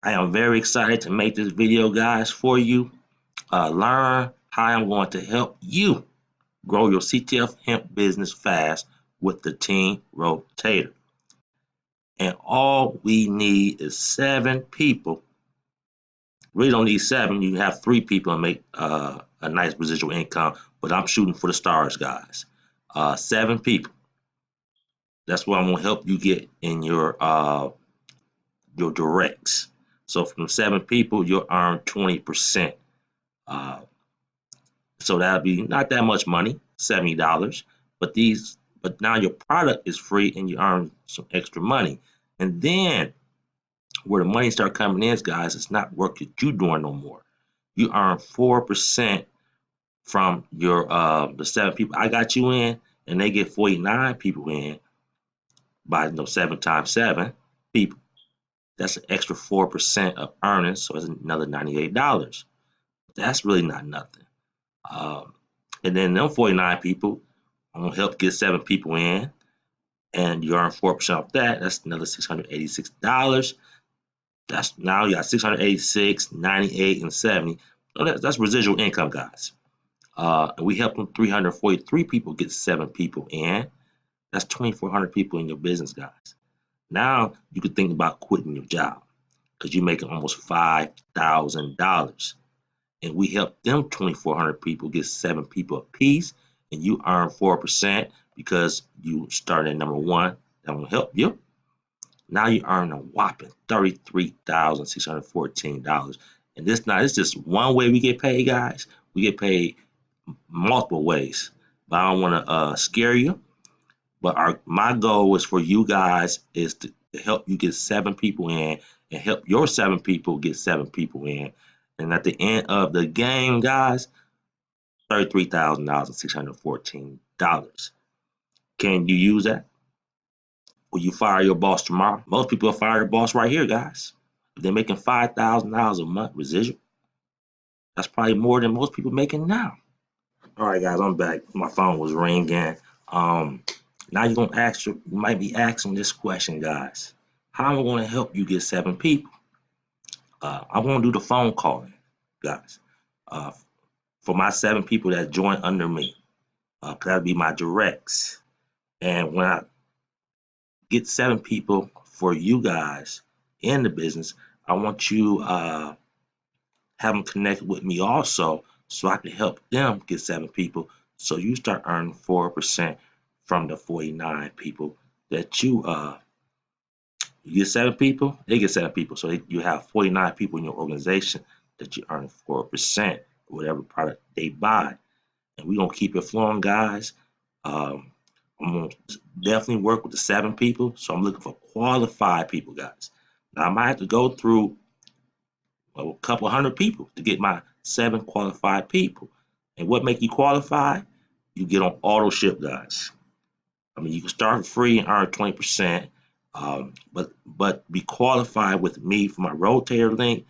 I am very excited to make this video, guys, for you. Learn how I'm going to help you grow your CTF hemp business fast with the team Rotator. And all we need is 7 people. Really don't need 7. You have 3 people and make a nice residual income. But I'm shooting for the stars, guys. 7 people. That's what I'm gonna help you get in your directs. So from 7 people, you'll earn 20%. Uh, so that'll be not that much money, $70. But now your product is free and you earn some extra money. And then where the money start coming in, guys, it's not work that you doing no more. You earn 4% from your the 7 people I got you in, and they get 49 people in by 7 times 7 people. That's an extra 4% of earnings, so it's another $98. That's really not nothing. Um, and then them 49 people, I'm gonna help get 7 people in, and you earn 4% off that. That's another $686. That's now you got 686, 98, and 70. So that's residual income, guys. And we helped them 343 people get 7 people in. That's 2,400 people in your business, guys. Now you could think about quitting your job because you're making almost $5,000. And we help them 2,400 people get 7 people apiece, and you earn 4% because you started at number 1. That will help you. Now you earn a whopping $33,614. And it's just one way we get paid, guys. We get paid multiple ways. But I don't want to scare you. But my goal is for you guys is to help you get 7 people in and help your 7 people get 7 people in. And at the end of the game, guys, $33,614. Can you use that? Will you fire your boss tomorrow? Most people will fire their boss right here, guys. If they're making $5,000 a month residual, that's probably more than most people making now. All right, guys, I'm back. My phone was ringing. Now you might be asking this question, guys. How am I going to help you get 7 people? I'm going to do the phone calling, guys, for my 7 people that join under me. That'll be my directs. And when I get 7 people for you guys in the business, I want you have them connect with me also so I can help them get 7 people. So you start earning 4% from the 49 people that you get 7 people, they get 7 people. So you have 49 people in your organization that you earn 4% whatever product they buy. And we're gonna keep it flowing, guys. I'm gonna definitely work with the 7 people. So I'm looking for qualified people, guys. Now I might have to go through a couple hundred people to get my 7 qualified people. And what make you qualified? You get on auto ship, guys. I mean, you can start free and earn 20%, but be qualified with me for my Rotator link.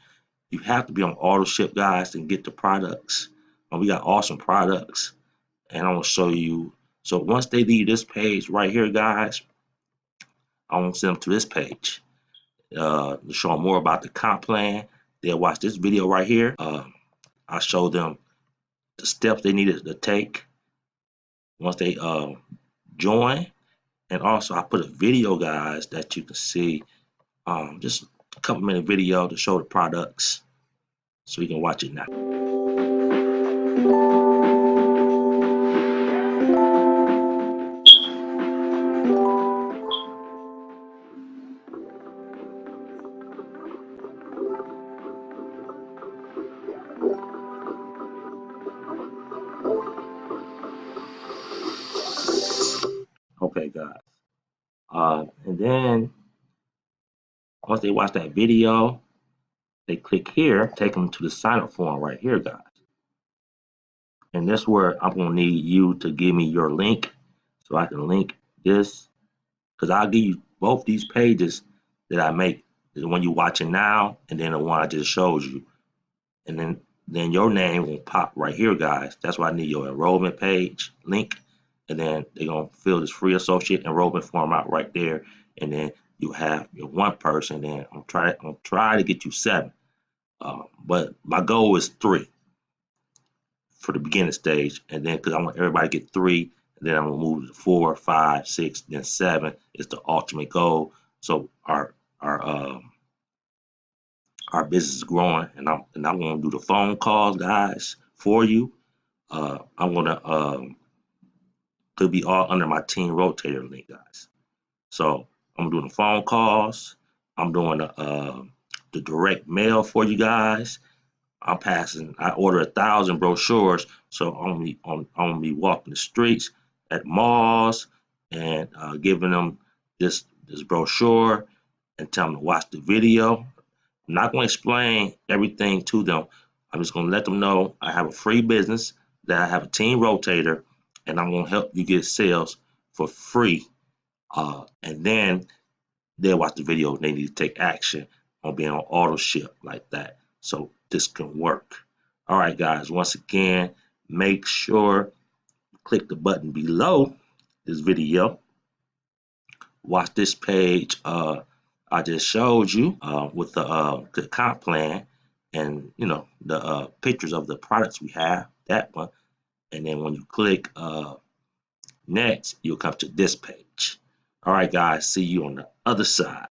You have to be on auto ship, guys, and get the products. We got awesome products, and I'm gonna show you. So once they leave this page right here, guys, I'm gonna send them to this page to show them more about the comp plan. They'll watch this video right here. I'll show them the steps they needed to take once they join. And also I put a video, guys, that you can see, just a couple minute video to show the products. So you can watch it now. Okay, guys. And then once they watch that video, they click here, take them to the sign up form right here, guys. And that's where I'm gonna need you to give me your link so I can link this, because I'll give you both these pages that I make, the one you're watching now and then the one I just showed you. And then your name will pop right here, guys. That's why I need your enrollment page link. And then they're gonna fill this free associate enrollment form out right there. And then you have your one person, and I'm try to get you 7. But my goal is 3 for the beginning stage, and then because I want everybody to get 3, and then I'm gonna move to 4, 5, 6, then 7 is the ultimate goal. So our business is growing, and I'm gonna do the phone calls, guys, for you. I'm gonna could be all under my team rotator link, guys. So I'm doing the phone calls. I'm doing the direct mail for you guys. I order 1,000 brochures, so I'm gonna be walking the streets at malls and giving them this brochure and tell them to watch the video. I'm not going to explain everything to them. I'm just going to let them know I have a free business, that I have a team rotator, and I'm going to help you get sales for free. And then they'll watch the video and they need to take action on being on auto ship like that. So this can work. All right, guys, once again, make sure you click the button below this video. Watch this page I just showed you with the comp plan, and the pictures of the products we have, that one. And then when you click next, you'll come to this page. All right, guys, see you on the other side.